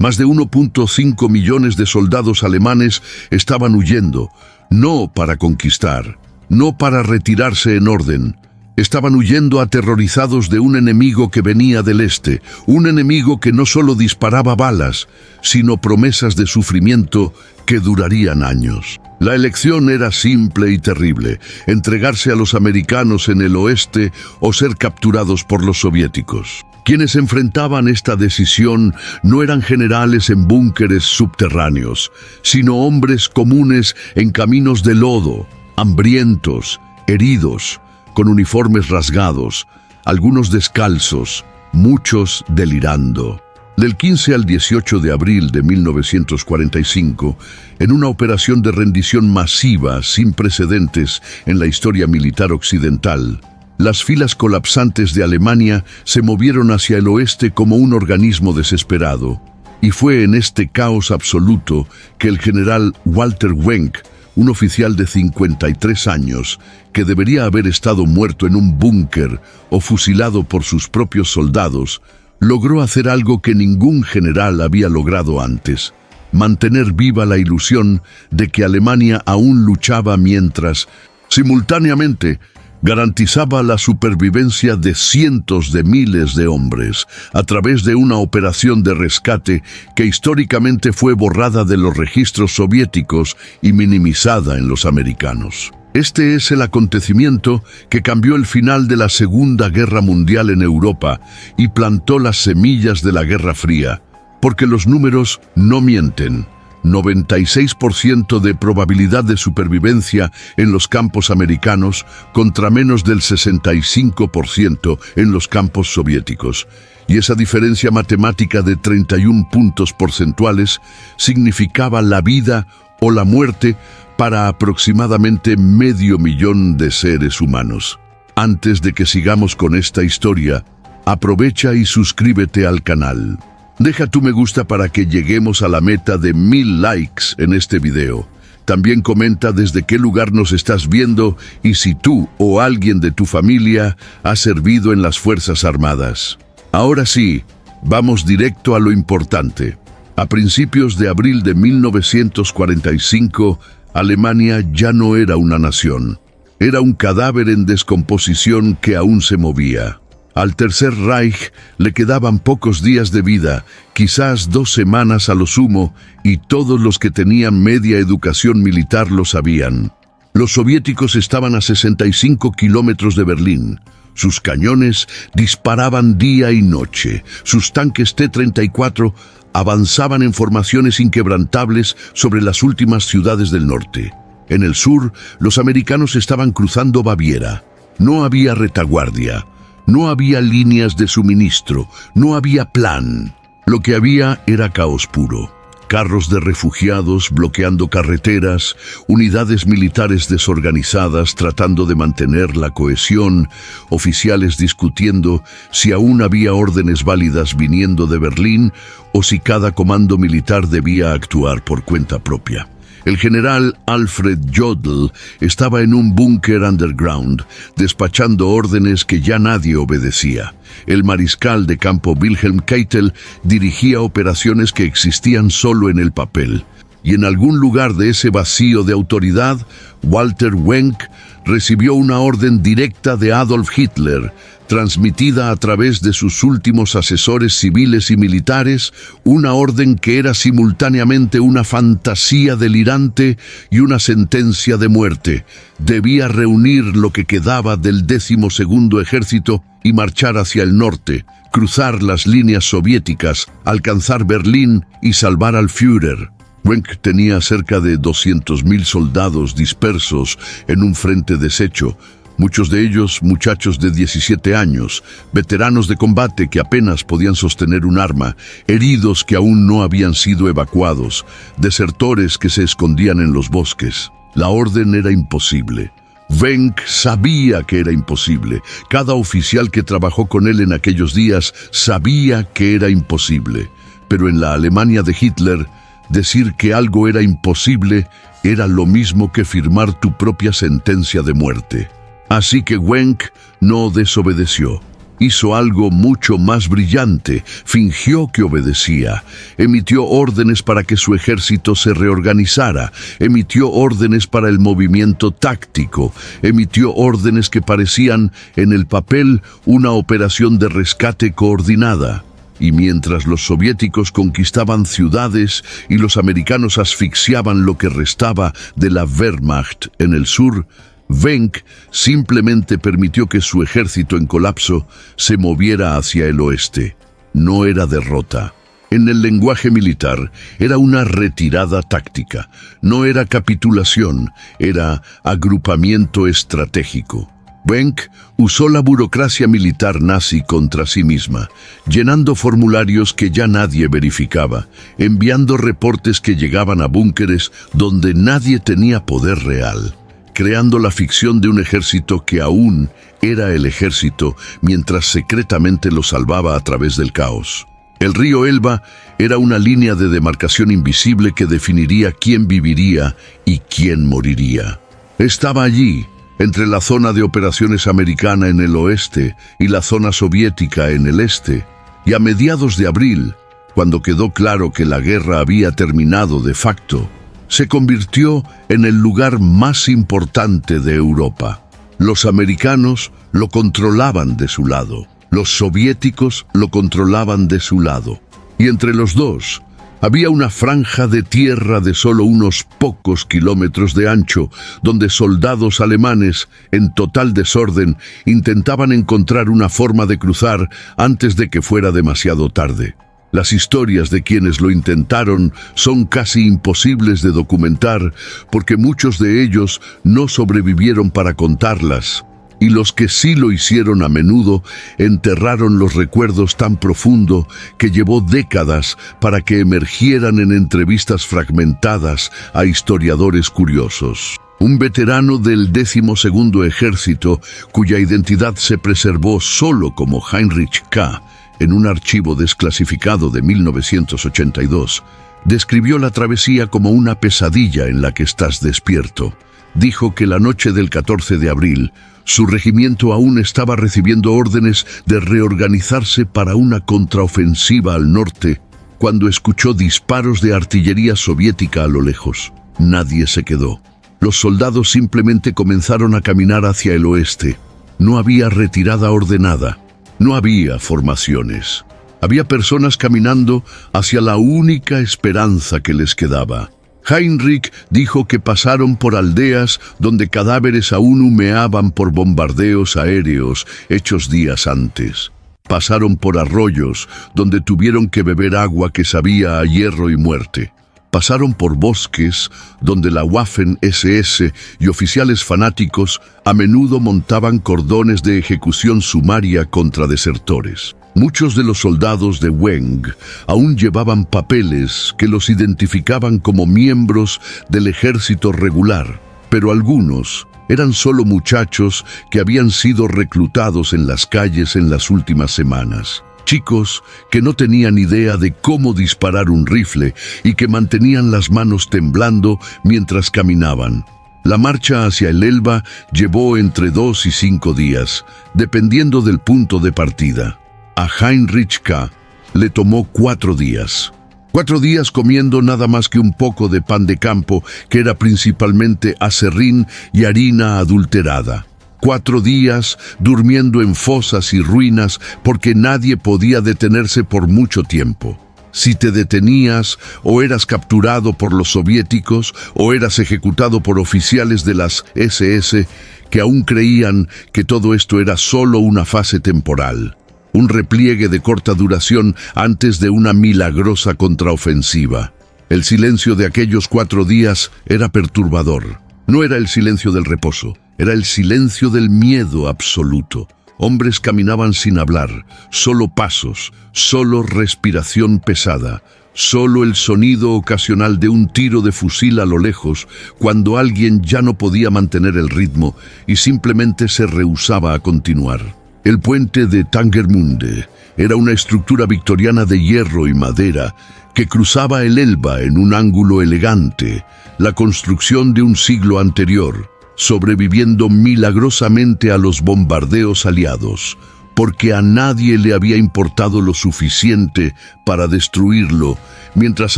Más de 1,5 millones de soldados alemanes estaban huyendo, no para conquistar, no para retirarse en orden. Estaban huyendo aterrorizados de un enemigo que venía del este, un enemigo que no solo disparaba balas, sino promesas de sufrimiento que durarían años. La elección era simple y terrible: entregarse a los americanos en el oeste o ser capturados por los soviéticos. Quienes enfrentaban esta decisión no eran generales en búnkeres subterráneos, sino hombres comunes en caminos de lodo, hambrientos, heridos, con uniformes rasgados, algunos descalzos, muchos delirando. Del 15 al 18 de abril de 1945, en una operación de rendición masiva sin precedentes en la historia militar occidental, las filas colapsantes de Alemania se movieron hacia el oeste como un organismo desesperado. Y fue en este caos absoluto que el general Walter Wenck, un oficial de 53 años, que debería haber estado muerto en un búnker o fusilado por sus propios soldados, logró hacer algo que ningún general había logrado antes: mantener viva la ilusión de que Alemania aún luchaba mientras, simultáneamente, garantizaba la supervivencia de cientos de miles de hombres a través de una operación de rescate que históricamente fue borrada de los registros soviéticos y minimizada en los americanos. Este es el acontecimiento que cambió el final de la Segunda Guerra Mundial en Europa y plantó las semillas de la Guerra Fría, porque los números no mienten. 96% de probabilidad de supervivencia en los campos americanos contra menos del 65% en los campos soviéticos. Y esa diferencia matemática de 31 puntos porcentuales significaba la vida o la muerte para aproximadamente 500,000 de seres humanos. Antes de que sigamos con esta historia, aprovecha y suscríbete al canal. Deja tu me gusta para que lleguemos a la meta de 1000 likes en este video. También comenta desde qué lugar nos estás viendo y si tú o alguien de tu familia ha servido en las Fuerzas Armadas. Ahora sí, vamos directo a lo importante. A principios de abril de 1945, Alemania ya no era una nación. Era un cadáver en descomposición que aún se movía. Al Tercer Reich le quedaban pocos días de vida, quizás 2 semanas a lo sumo, y todos los que tenían media educación militar lo sabían. Los soviéticos estaban a 65 kilómetros de Berlín. Sus cañones disparaban día y noche. Sus tanques T-34 avanzaban en formaciones inquebrantables sobre las últimas ciudades del norte. En el sur, los americanos estaban cruzando Baviera. No había retaguardia. No había líneas de suministro, no había plan. Lo que había era caos puro. Carros de refugiados bloqueando carreteras, unidades militares desorganizadas tratando de mantener la cohesión, oficiales discutiendo si aún había órdenes válidas viniendo de Berlín o si cada comando militar debía actuar por cuenta propia. El general Alfred Jodl estaba en un búnker underground, despachando órdenes que ya nadie obedecía. El mariscal de campo Wilhelm Keitel dirigía operaciones que existían solo en el papel. Y en algún lugar de ese vacío de autoridad, Walter Wenck recibió una orden directa de Adolf Hitler, transmitida a través de sus últimos asesores civiles y militares, una orden que era simultáneamente una fantasía delirante y una sentencia de muerte. Debía reunir lo que quedaba del 12º Ejército y marchar hacia el norte, cruzar las líneas soviéticas, alcanzar Berlín y salvar al Führer. Wenck tenía cerca de 200,000 soldados dispersos en un frente deshecho, muchos de ellos muchachos de 17 años, veteranos de combate que apenas podían sostener un arma, heridos que aún no habían sido evacuados, desertores que se escondían en los bosques. La orden era imposible. Wenck sabía que era imposible. Cada oficial que trabajó con él en aquellos días sabía que era imposible. Pero en la Alemania de Hitler, decir que algo era imposible era lo mismo que firmar tu propia sentencia de muerte. Así que Wenck no desobedeció. hizo algo mucho más brillante. Fingió que obedecía. Emitió órdenes para que su ejército se reorganizara. Emitió órdenes para el movimiento táctico. Emitió órdenes que parecían, en el papel, una operación de rescate coordinada. Y mientras los soviéticos conquistaban ciudades y los americanos asfixiaban lo que restaba de la Wehrmacht en el sur, Wenck simplemente permitió que su ejército en colapso se moviera hacia el oeste. No era derrota. En el lenguaje militar, era una retirada táctica. No era capitulación, era agrupamiento estratégico. Wenck usó la burocracia militar nazi contra sí misma, llenando formularios que ya nadie verificaba, enviando reportes que llegaban a búnkeres donde nadie tenía poder real, creando la ficción de un ejército que aún era el ejército mientras secretamente lo salvaba a través del caos. El río Elba era una línea de demarcación invisible que definiría quién viviría y quién moriría. Estaba allí, entre la zona de operaciones americana en el oeste y la zona soviética en el este, y a mediados de abril, cuando quedó claro que la guerra había terminado de facto, se convirtió en el lugar más importante de Europa. Los americanos lo controlaban de su lado, los soviéticos lo controlaban de su lado, y entre los dos había una franja de tierra de solo unos pocos kilómetros de ancho, donde soldados alemanes, en total desorden, intentaban encontrar una forma de cruzar antes de que fuera demasiado tarde. Las historias de quienes lo intentaron son casi imposibles de documentar, porque muchos de ellos no sobrevivieron para contarlas. Y los que sí lo hicieron a menudo enterraron los recuerdos tan profundo que llevó décadas para que emergieran en entrevistas fragmentadas a historiadores curiosos. Un veterano del 12º Ejército, cuya identidad se preservó solo como Heinrich K. en un archivo desclasificado de 1982, describió la travesía como una pesadilla en la que estás despierto. Dijo que la noche del 14 de abril, su regimiento aún estaba recibiendo órdenes de reorganizarse para una contraofensiva al norte, cuando escuchó disparos de artillería soviética a lo lejos. Nadie se quedó. Los soldados simplemente comenzaron a caminar hacia el oeste. No había retirada ordenada. No había formaciones. Había personas caminando hacia la única esperanza que les quedaba. Heinrich dijo que pasaron por aldeas donde cadáveres aún humeaban por bombardeos aéreos hechos días antes. Pasaron por arroyos donde tuvieron que beber agua que sabía a hierro y muerte. Pasaron por bosques donde la Waffen-SS y oficiales fanáticos a menudo montaban cordones de ejecución sumaria contra desertores. Muchos de los soldados de Wenck aún llevaban papeles que los identificaban como miembros del ejército regular, pero algunos eran solo muchachos que habían sido reclutados en las calles en las últimas semanas. Chicos que no tenían idea de cómo disparar un rifle y que mantenían las manos temblando mientras caminaban. La marcha hacia el Elba llevó entre 2 y 5 días, dependiendo del punto de partida. A Heinrich K. le tomó 4 días. 4 días comiendo nada más que un poco de pan de campo, que era principalmente aserrín y harina adulterada. 4 días durmiendo en fosas y ruinas porque nadie podía detenerse por mucho tiempo. Si te detenías, o eras capturado por los soviéticos, o eras ejecutado por oficiales de las SS que aún creían que todo esto era solo una fase temporal. Un repliegue de corta duración antes de una milagrosa contraofensiva. El silencio de aquellos 4 días era perturbador. No era el silencio del reposo, era el silencio del miedo absoluto. Hombres caminaban sin hablar, solo pasos, solo respiración pesada, solo el sonido ocasional de un tiro de fusil a lo lejos, cuando alguien ya no podía mantener el ritmo y simplemente se rehusaba a continuar. El puente de Tangermunde era una estructura victoriana de hierro y madera que cruzaba el Elba en un ángulo elegante, la construcción de un siglo anterior, sobreviviendo milagrosamente a los bombardeos aliados. porque a nadie le había importado lo suficiente para destruirlo, mientras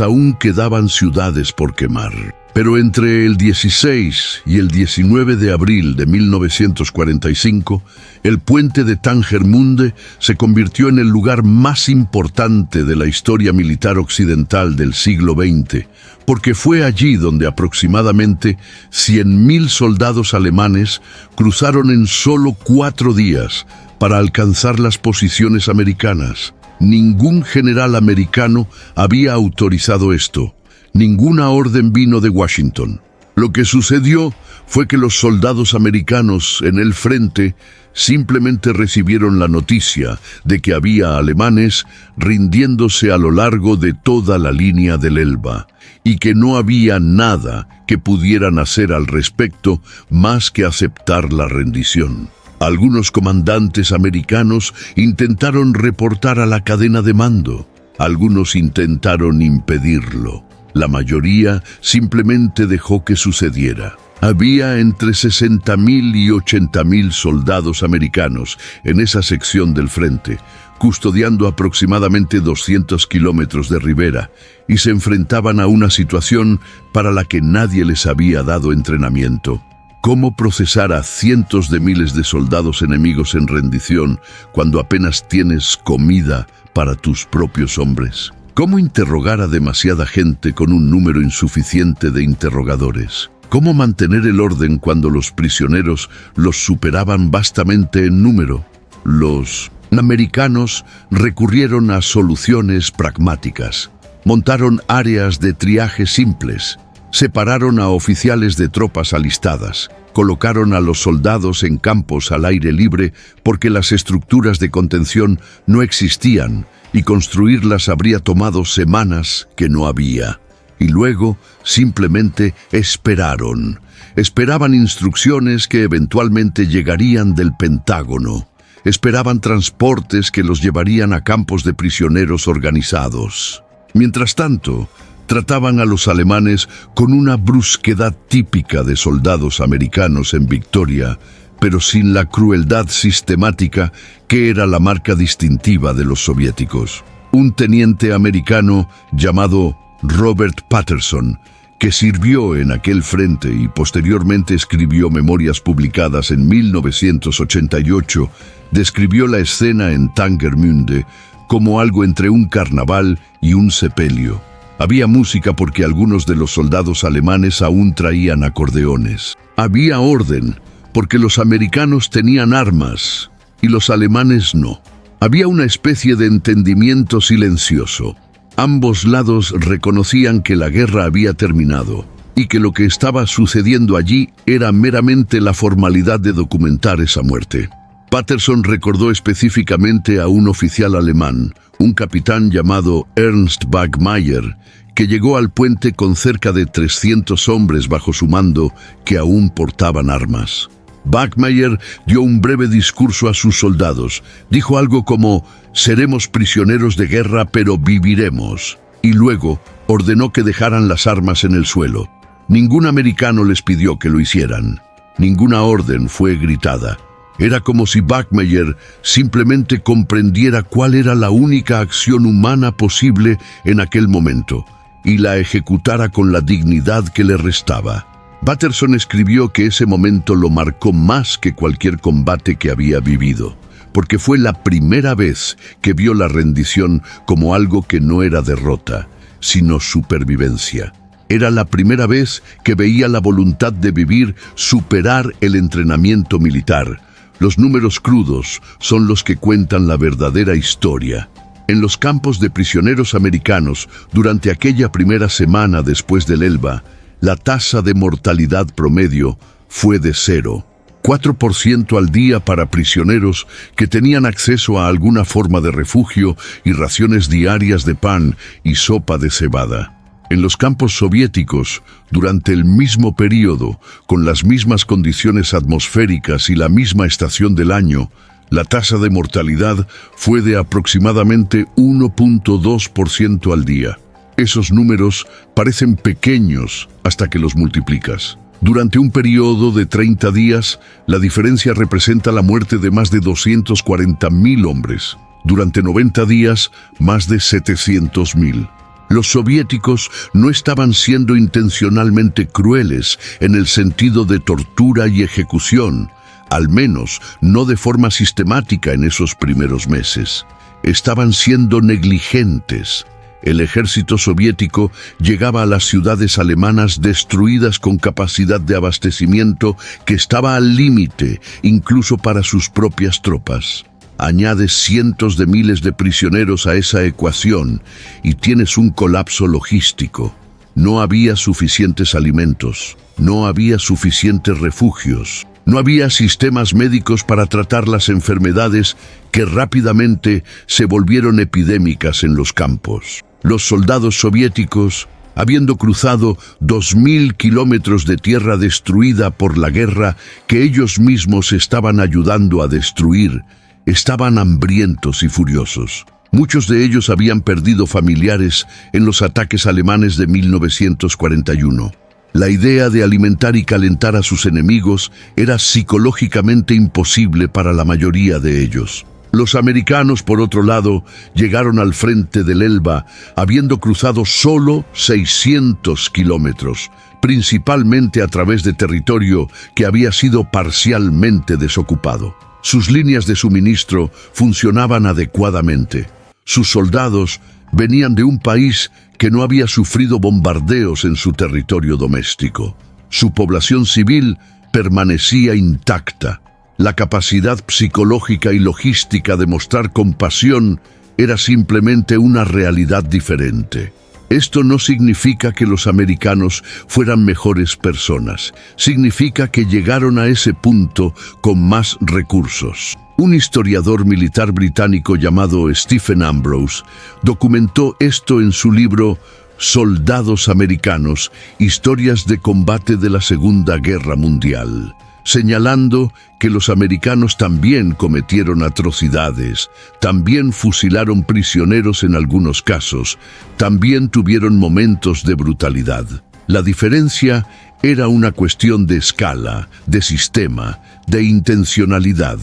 aún quedaban ciudades por quemar. Pero entre el 16 y el 19 de abril de 1945, el puente de Tangermunde se convirtió en el lugar más importante de la historia militar occidental del siglo XX, porque fue allí donde aproximadamente 100.000 soldados alemanes cruzaron en solo 4 días para alcanzar las posiciones americanas. Ningún general americano había autorizado esto. Ninguna orden vino de Washington. Lo que sucedió fue que los soldados americanos en el frente simplemente recibieron la noticia de que había alemanes rindiéndose a lo largo de toda la línea del Elba y que no había nada que pudieran hacer al respecto más que aceptar la rendición. Algunos comandantes americanos intentaron reportar a la cadena de mando. Algunos intentaron impedirlo. La mayoría simplemente dejó que sucediera. Había entre 60.000 y 80.000 soldados americanos en esa sección del frente, custodiando aproximadamente 200 kilómetros de ribera, y se enfrentaban a una situación para la que nadie les había dado entrenamiento. ¿Cómo procesar a cientos de miles de soldados enemigos en rendición cuando apenas tienes comida para tus propios hombres? ¿Cómo interrogar a demasiada gente con un número insuficiente de interrogadores? ¿Cómo mantener el orden cuando los prisioneros los superaban vastamente en número? Los americanos recurrieron a soluciones pragmáticas. Montaron áreas de triaje simples. Separaron a oficiales de tropas alistadas. Colocaron a los soldados en campos al aire libre porque las estructuras de contención no existían y construirlas habría tomado semanas que no había. Y luego simplemente esperaron. Esperaban instrucciones que eventualmente llegarían del Pentágono. Esperaban transportes que los llevarían a campos de prisioneros organizados. Mientras tanto, trataban a los alemanes con una brusquedad típica de soldados americanos en victoria, pero sin la crueldad sistemática que era la marca distintiva de los soviéticos. Un teniente americano llamado Robert Patterson, que sirvió en aquel frente y posteriormente escribió memorias publicadas en 1988, describió la escena en Tangermunde como algo entre un carnaval y un sepelio. Había música porque algunos de los soldados alemanes aún traían acordeones. Había orden porque los americanos tenían armas y los alemanes no. Había una especie de entendimiento silencioso. Ambos lados reconocían que la guerra había terminado y que lo que estaba sucediendo allí era meramente la formalidad de documentar esa muerte. Patterson recordó específicamente a un oficial alemán, un capitán llamado Ernst Wagmeyer, que llegó al puente con cerca de 300 hombres bajo su mando que aún portaban armas. Wagmeyer dio un breve discurso a sus soldados. Dijo algo como: «Seremos prisioneros de guerra, pero viviremos». Y luego ordenó que dejaran las armas en el suelo. Ningún americano les pidió que lo hicieran. Ninguna orden fue gritada. Era como si Wagmeyer simplemente comprendiera cuál era la única acción humana posible en aquel momento y la ejecutara con la dignidad que le restaba. Patterson escribió que ese momento lo marcó más que cualquier combate que había vivido, porque fue la primera vez que vio la rendición como algo que no era derrota, sino supervivencia. Era la primera vez que veía la voluntad de vivir superar el entrenamiento militar. Los números crudos son los que cuentan la verdadera historia. En los campos de prisioneros americanos, durante aquella primera semana después del Elba, la tasa de mortalidad promedio fue de 0. 4% al día para prisioneros que tenían acceso a alguna forma de refugio y raciones diarias de pan y sopa de cebada. En los campos soviéticos, durante el mismo periodo, con las mismas condiciones atmosféricas y la misma estación del año, la tasa de mortalidad fue de aproximadamente 1.2% al día. Esos números parecen pequeños hasta que los multiplicas. Durante un periodo de 30 días, la diferencia representa la muerte de más de 240.000 hombres. Durante 90 días, más de 700.000. Los soviéticos no estaban siendo intencionalmente crueles en el sentido de tortura y ejecución, al menos no de forma sistemática en esos primeros meses. Estaban siendo negligentes. El ejército soviético llegaba a las ciudades alemanas destruidas con capacidad de abastecimiento que estaba al límite, incluso para sus propias tropas. Añades cientos de miles de prisioneros a esa ecuación y tienes un colapso logístico. No había suficientes alimentos, no había suficientes refugios, no había sistemas médicos para tratar las enfermedades que rápidamente se volvieron epidémicas en los campos. Los soldados soviéticos, habiendo cruzado 2.000 kilómetros de tierra destruida por la guerra que ellos mismos estaban ayudando a destruir, estaban hambrientos y furiosos. Muchos de ellos habían perdido familiares en los ataques alemanes de 1941. La idea de alimentar y calentar a sus enemigos era psicológicamente imposible para la mayoría de ellos. Los americanos, por otro lado, llegaron al frente del Elba, habiendo cruzado solo 600 kilómetros, principalmente a través de territorio que había sido parcialmente desocupado. Sus líneas de suministro funcionaban adecuadamente. Sus soldados venían de un país que no había sufrido bombardeos en su territorio doméstico. Su población civil permanecía intacta. La capacidad psicológica y logística de mostrar compasión era simplemente una realidad diferente. Esto no significa que los americanos fueran mejores personas. Significa que llegaron a ese punto con más recursos. Un historiador militar británico llamado Stephen Ambrose documentó esto en su libro Soldados Americanos, Historias de Combate de la Segunda Guerra Mundial, señalando que los americanos también cometieron atrocidades, también fusilaron prisioneros en algunos casos, también tuvieron momentos de brutalidad. La diferencia era una cuestión de escala, de sistema, de intencionalidad.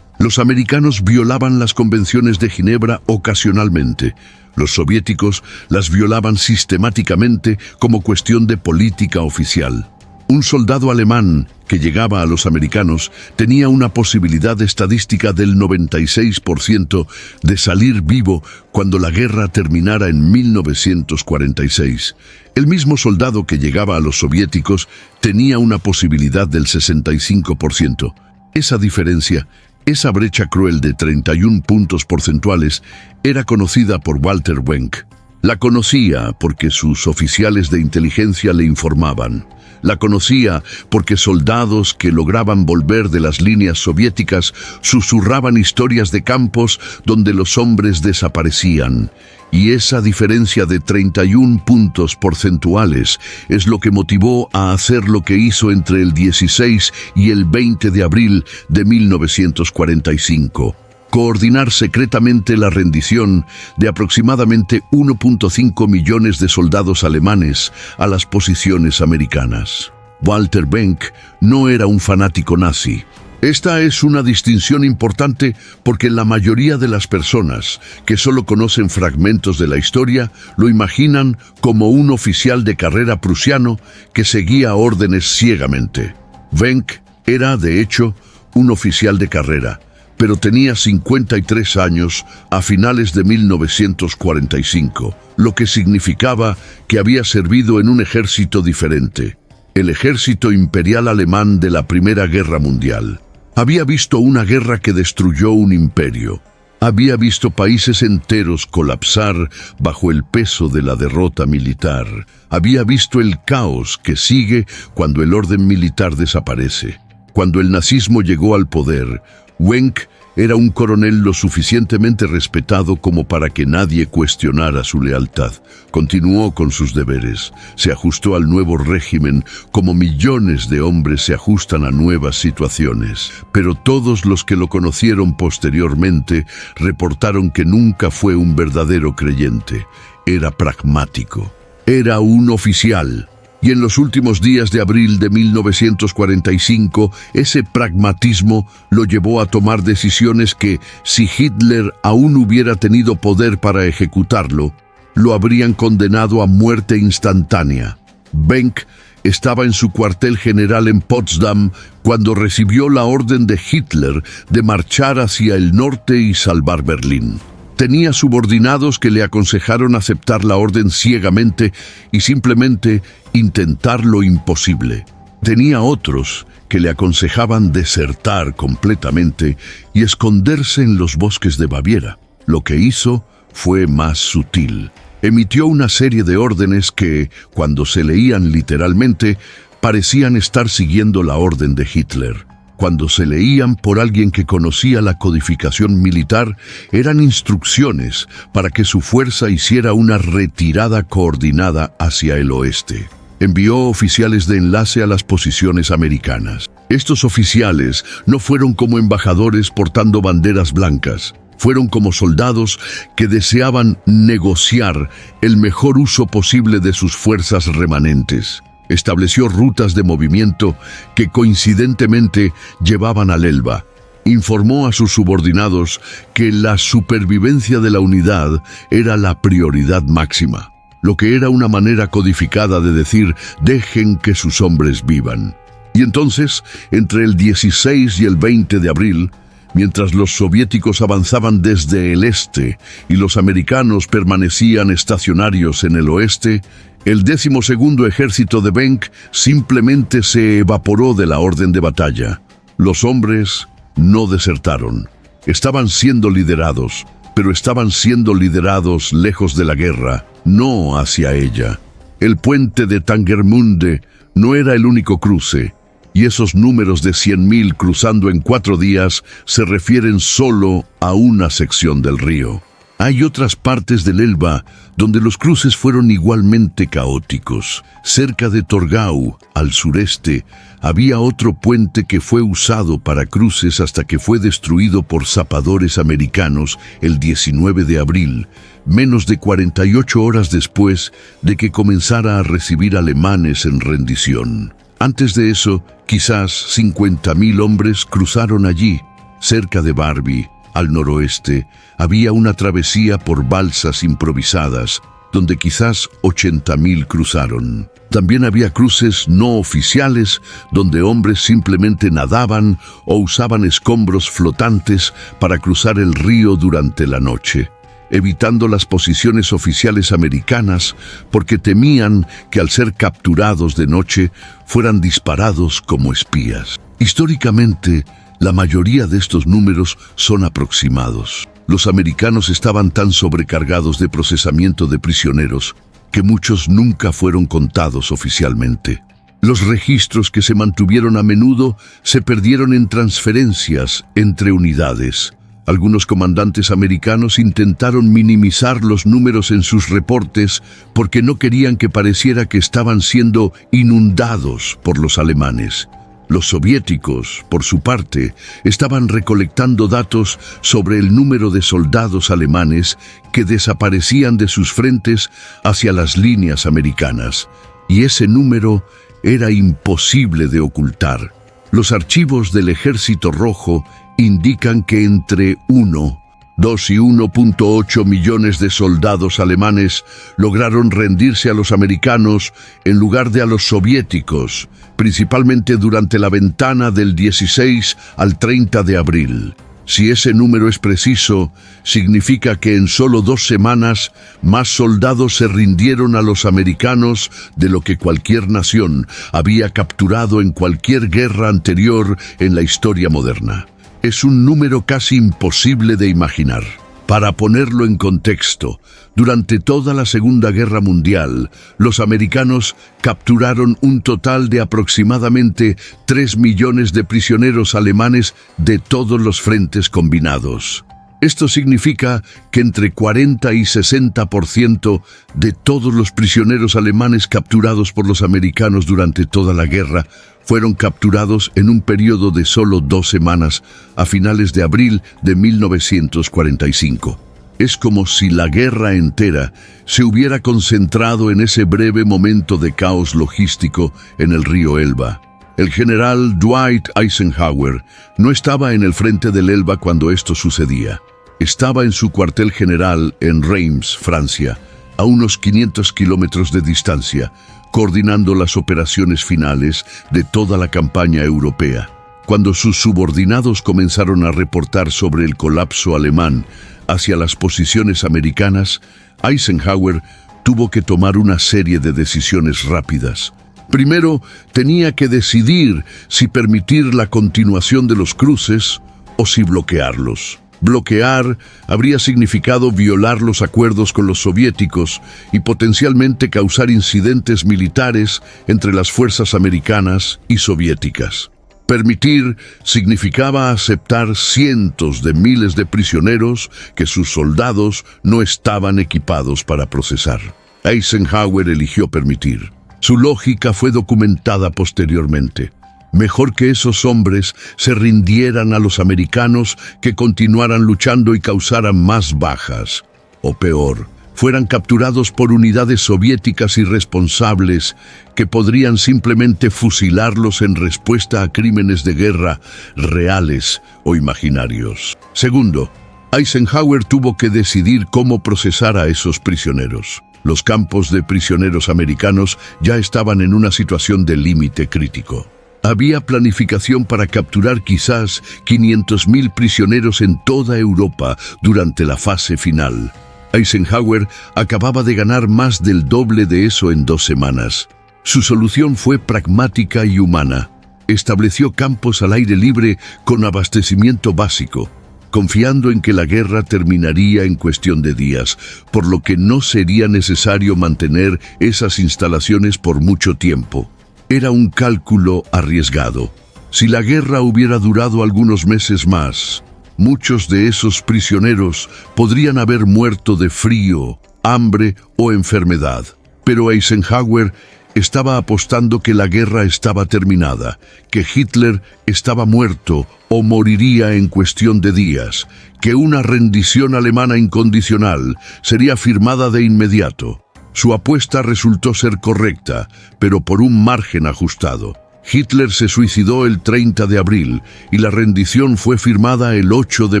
Los americanos violaban las convenciones de Ginebra ocasionalmente. Los soviéticos las violaban sistemáticamente como cuestión de política oficial. Un soldado alemán que llegaba a los americanos tenía una posibilidad estadística del 96% de salir vivo cuando la guerra terminara en 1946. El mismo soldado que llegaba a los soviéticos tenía una posibilidad del 65%. Esa diferencia, esa brecha cruel de 31 puntos porcentuales, era conocida por Walter Wenck. La conocía porque sus oficiales de inteligencia le informaban. La conocía porque soldados que lograban volver de las líneas soviéticas susurraban historias de campos donde los hombres desaparecían. Y esa diferencia de 31 puntos porcentuales es lo que motivó a hacer lo que hizo entre el 16 y el 20 de abril de 1945. Coordinar secretamente la rendición de aproximadamente 1.5 millones de soldados alemanes a las posiciones americanas. Walter Wenck no era un fanático nazi. Esta es una distinción importante porque la mayoría de las personas que solo conocen fragmentos de la historia lo imaginan como un oficial de carrera prusiano que seguía órdenes ciegamente. Wenck era, de hecho, un oficial de carrera, pero tenía 53 años a finales de 1945, lo que significaba que había servido en un ejército diferente, el ejército imperial alemán de la Primera Guerra Mundial. Había visto una guerra que destruyó un imperio. Había visto países enteros colapsar bajo el peso de la derrota militar. Había visto el caos que sigue cuando el orden militar desaparece. Cuando el nazismo llegó al poder, Wenck era un coronel lo suficientemente respetado como para que nadie cuestionara su lealtad. Continuó con sus deberes, se ajustó al nuevo régimen como millones de hombres se ajustan a nuevas situaciones. Pero todos los que lo conocieron posteriormente reportaron que nunca fue un verdadero creyente. Era pragmático. Era un oficial. Y en los últimos días de abril de 1945, ese pragmatismo lo llevó a tomar decisiones que, si Hitler aún hubiera tenido poder para ejecutarlo, lo habrían condenado a muerte instantánea. Benck estaba en su cuartel general en Potsdam cuando recibió la orden de Hitler de marchar hacia el norte y salvar Berlín. Tenía subordinados que le aconsejaron aceptar la orden ciegamente y simplemente intentar lo imposible. Tenía otros que le aconsejaban desertar completamente y esconderse en los bosques de Baviera. Lo que hizo fue más sutil. Emitió una serie de órdenes que, cuando se leían literalmente, parecían estar siguiendo la orden de Hitler. Cuando se leían por alguien que conocía la codificación militar, eran instrucciones para que su fuerza hiciera una retirada coordinada hacia el oeste. Envió oficiales de enlace a las posiciones americanas. Estos oficiales no fueron como embajadores portando banderas blancas. Fueron como soldados que deseaban negociar el mejor uso posible de sus fuerzas remanentes. Estableció rutas de movimiento que coincidentemente llevaban al Elba. Informó a sus subordinados que la supervivencia de la unidad era la prioridad máxima, lo que era una manera codificada de decir «dejen que sus hombres vivan». Y entonces, entre el 16 y el 20 de abril, mientras los soviéticos avanzaban desde el este y los americanos permanecían estacionarios en el oeste, el 12º ejército de Benck simplemente se evaporó de la orden de batalla. Los hombres no desertaron. Estaban siendo liderados, pero estaban siendo liderados lejos de la guerra, no hacia ella. El puente de Tangermunde no era el único cruce, y esos números de 100.000 cruzando en 4 días se refieren solo a una sección del río. Hay otras partes del Elba donde los cruces fueron igualmente caóticos. Cerca de Torgau, al sureste, había otro puente que fue usado para cruces hasta que fue destruido por zapadores americanos el 19 de abril, menos de 48 horas después de que comenzara a recibir alemanes en rendición. Antes de eso, quizás 50.000 hombres cruzaron allí. Cerca de Barbie, al noroeste, había una travesía por balsas improvisadas, donde quizás 80.000 cruzaron. También había cruces no oficiales, donde hombres simplemente nadaban o usaban escombros flotantes para cruzar el río durante la noche, evitando las posiciones oficiales americanas porque temían que al ser capturados de noche fueran disparados como espías. Históricamente, la mayoría de estos números son aproximados. Los americanos estaban tan sobrecargados de procesamiento de prisioneros que muchos nunca fueron contados oficialmente. Los registros que se mantuvieron a menudo se perdieron en transferencias entre unidades. Algunos comandantes americanos intentaron minimizar los números en sus reportes porque no querían que pareciera que estaban siendo inundados por los alemanes. Los soviéticos, por su parte, estaban recolectando datos sobre el número de soldados alemanes que desaparecían de sus frentes hacia las líneas americanas, y ese número era imposible de ocultar. Los archivos del Ejército Rojo indican que entre 1, 2 y 1.8 millones de soldados alemanes lograron rendirse a los americanos en lugar de a los soviéticos, principalmente durante la ventana del 16 al 30 de abril. Si ese número es preciso, significa que en solo 2 semanas más soldados se rindieron a los americanos de lo que cualquier nación había capturado en cualquier guerra anterior en la historia moderna. Es un número casi imposible de imaginar. Para ponerlo en contexto, durante toda la Segunda Guerra Mundial, los americanos capturaron un total de aproximadamente 3 millones de prisioneros alemanes de todos los frentes combinados. Esto significa que entre 40 y 60% de todos los prisioneros alemanes capturados por los americanos durante toda la guerra fueron capturados en un periodo de solo 2 semanas, a finales de abril de 1945. Es como si la guerra entera se hubiera concentrado en ese breve momento de caos logístico en el río Elba. El general Dwight Eisenhower no estaba en el frente del Elba cuando esto sucedía. Estaba en su cuartel general en Reims, Francia, a unos 500 kilómetros de distancia, coordinando las operaciones finales de toda la campaña europea. Cuando sus subordinados comenzaron a reportar sobre el colapso alemán hacia las posiciones americanas, Eisenhower tuvo que tomar una serie de decisiones rápidas. Primero, tenía que decidir si permitir la continuación de los cruces o si bloquearlos. Bloquear habría significado violar los acuerdos con los soviéticos y potencialmente causar incidentes militares entre las fuerzas americanas y soviéticas. Permitir significaba aceptar cientos de miles de prisioneros que sus soldados no estaban equipados para procesar. Eisenhower eligió permitir. Su lógica fue documentada posteriormente. Mejor que esos hombres se rindieran a los americanos que continuaran luchando y causaran más bajas. O peor, fueran capturados por unidades soviéticas irresponsables que podrían simplemente fusilarlos en respuesta a crímenes de guerra reales o imaginarios. Segundo, Eisenhower tuvo que decidir cómo procesar a esos prisioneros. Los campos de prisioneros americanos ya estaban en una situación de límite crítico. Había planificación para capturar quizás 500.000 prisioneros en toda Europa durante la fase final. Eisenhower acababa de ganar más del doble de eso en 2 semanas. Su solución fue pragmática y humana. Estableció campos al aire libre con abastecimiento básico, confiando en que la guerra terminaría en cuestión de días, por lo que no sería necesario mantener esas instalaciones por mucho tiempo. Era un cálculo arriesgado. Si la guerra hubiera durado algunos meses más, muchos de esos prisioneros podrían haber muerto de frío, hambre o enfermedad. Pero Eisenhower estaba apostando que la guerra estaba terminada, que Hitler estaba muerto o moriría en cuestión de días, que una rendición alemana incondicional sería firmada de inmediato. Su apuesta resultó ser correcta, pero por un margen ajustado. Hitler se suicidó el 30 de abril y la rendición fue firmada el 8 de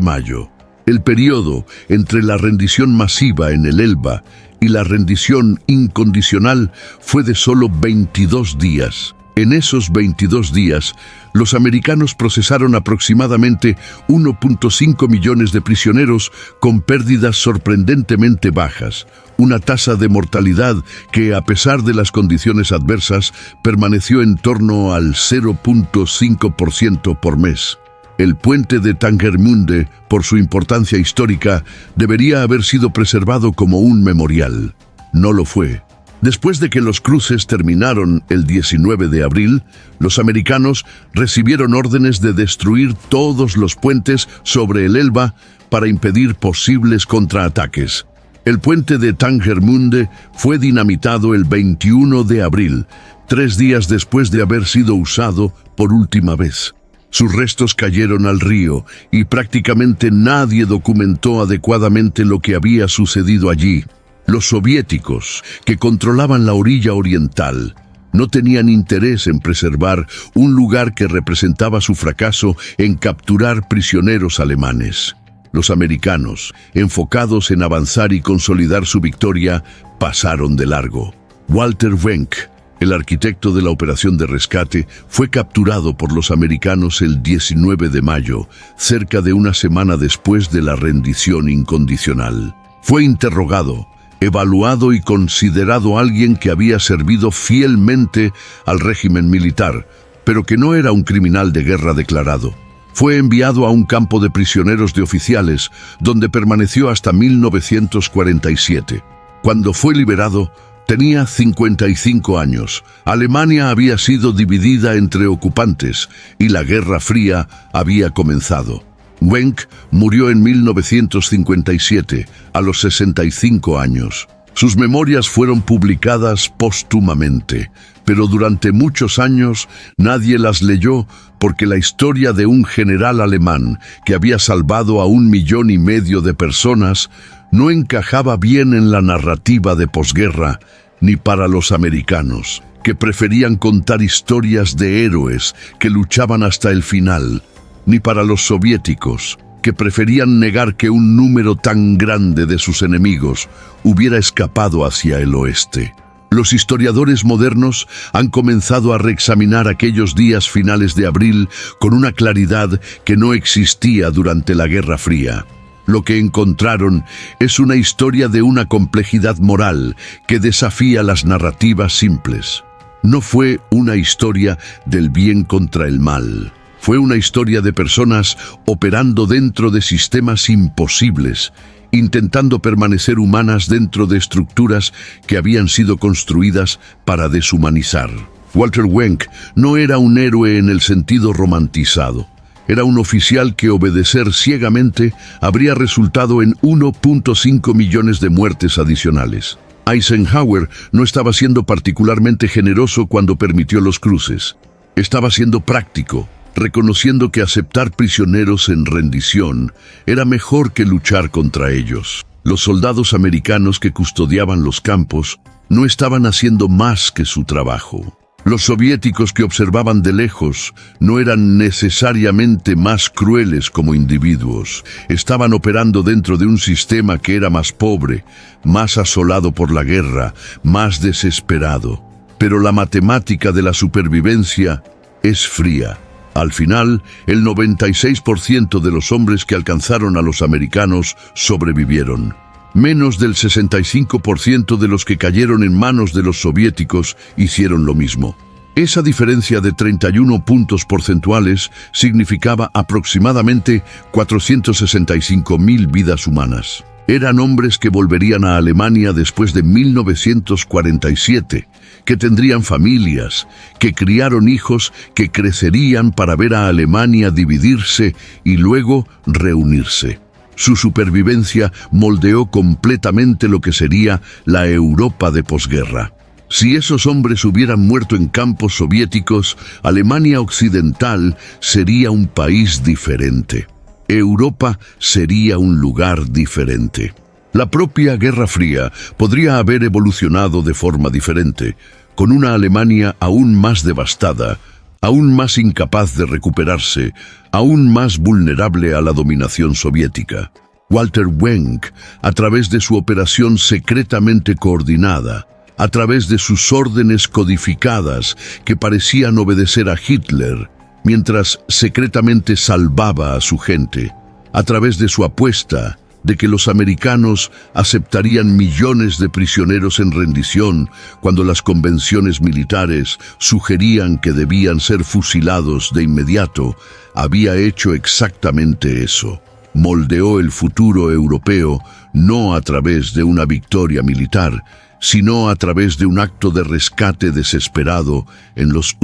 mayo. El periodo entre la rendición masiva en el Elba y la rendición incondicional fue de solo 22 días. En esos 22 días, los americanos procesaron aproximadamente 1.5 millones de prisioneros con pérdidas sorprendentemente bajas, una tasa de mortalidad que, a pesar de las condiciones adversas, permaneció en torno al 0.5% por mes. El puente de Tangermünde, por su importancia histórica, debería haber sido preservado como un memorial. No lo fue. Después de que los cruces terminaron el 19 de abril, los americanos recibieron órdenes de destruir todos los puentes sobre el Elba para impedir posibles contraataques. El puente de Tangermünde fue dinamitado el 21 de abril, 3 días después de haber sido usado por última vez. Sus restos cayeron al río y prácticamente nadie documentó adecuadamente lo que había sucedido allí. Los soviéticos, que controlaban la orilla oriental, no tenían interés en preservar un lugar que representaba su fracaso en capturar prisioneros alemanes. Los americanos, enfocados en avanzar y consolidar su victoria, pasaron de largo. Walter Wenck, el arquitecto de la operación de rescate, fue capturado por los americanos el 19 de mayo, cerca de una semana después de la rendición incondicional. Fue interrogado, evaluado y considerado alguien que había servido fielmente al régimen militar, pero que no era un criminal de guerra declarado. Fue enviado a un campo de prisioneros de oficiales, donde permaneció hasta 1947. Cuando fue liberado, tenía 55 años. Alemania había sido dividida entre ocupantes y la Guerra Fría había comenzado. Wenck murió en 1957, a los 65 años. Sus memorias fueron publicadas póstumamente, pero durante muchos años nadie las leyó porque la historia de un general alemán que había salvado a 1,5 millones de personas no encajaba bien en la narrativa de posguerra ni para los americanos, que preferían contar historias de héroes que luchaban hasta el final, ni para los soviéticos, que preferían negar que un número tan grande de sus enemigos hubiera escapado hacia el oeste. Los historiadores modernos han comenzado a reexaminar aquellos días finales de abril con una claridad que no existía durante la Guerra Fría. Lo que encontraron es una historia de una complejidad moral que desafía las narrativas simples. No fue una historia del bien contra el mal. Fue una historia de personas operando dentro de sistemas imposibles, intentando permanecer humanas dentro de estructuras que habían sido construidas para deshumanizar. Walter Wenck no era un héroe en el sentido romantizado. Era un oficial que obedecer ciegamente habría resultado en 1.5 millones de muertes adicionales. Eisenhower no estaba siendo particularmente generoso cuando permitió los cruces. Estaba siendo práctico, reconociendo que aceptar prisioneros en rendición era mejor que luchar contra ellos. Los soldados americanos que custodiaban los campos no estaban haciendo más que su trabajo. Los soviéticos que observaban de lejos no eran necesariamente más crueles como individuos. Estaban operando dentro de un sistema que era más pobre, más asolado por la guerra, más desesperado. Pero la matemática de la supervivencia es fría. Al final, el 96% de los hombres que alcanzaron a los americanos sobrevivieron. Menos del 65% de los que cayeron en manos de los soviéticos hicieron lo mismo. Esa diferencia de 31 puntos porcentuales significaba aproximadamente 465.000 vidas humanas. Eran hombres que volverían a Alemania después de 1947, que tendrían familias, que criaron hijos, que crecerían para ver a Alemania dividirse y luego reunirse. Su supervivencia moldeó completamente lo que sería la Europa de posguerra. Si esos hombres hubieran muerto en campos soviéticos, Alemania Occidental sería un país diferente. Europa sería un lugar diferente. La propia Guerra Fría podría haber evolucionado de forma diferente, con una Alemania aún más devastada, aún más incapaz de recuperarse, aún más vulnerable a la dominación soviética. Walter Wenck, a través de su operación secretamente coordinada, a través de sus órdenes codificadas que parecían obedecer a Hitler, mientras secretamente salvaba a su gente, a través de su apuesta de que los americanos aceptarían millones de prisioneros en rendición cuando las convenciones militares sugerían que debían ser fusilados de inmediato, había hecho exactamente eso. Moldeó el futuro europeo no a través de una victoria militar, sino a través de un acto de rescate desesperado en los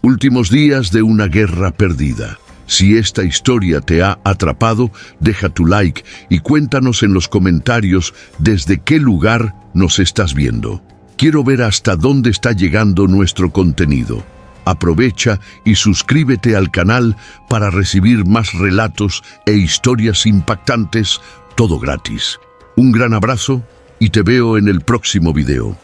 últimos días de una guerra perdida. Si esta historia te ha atrapado, deja tu like y cuéntanos en los comentarios desde qué lugar nos estás viendo. Quiero ver hasta dónde está llegando nuestro contenido. Aprovecha y suscríbete al canal para recibir más relatos e historias impactantes, todo gratis. Un gran abrazo y te veo en el próximo video.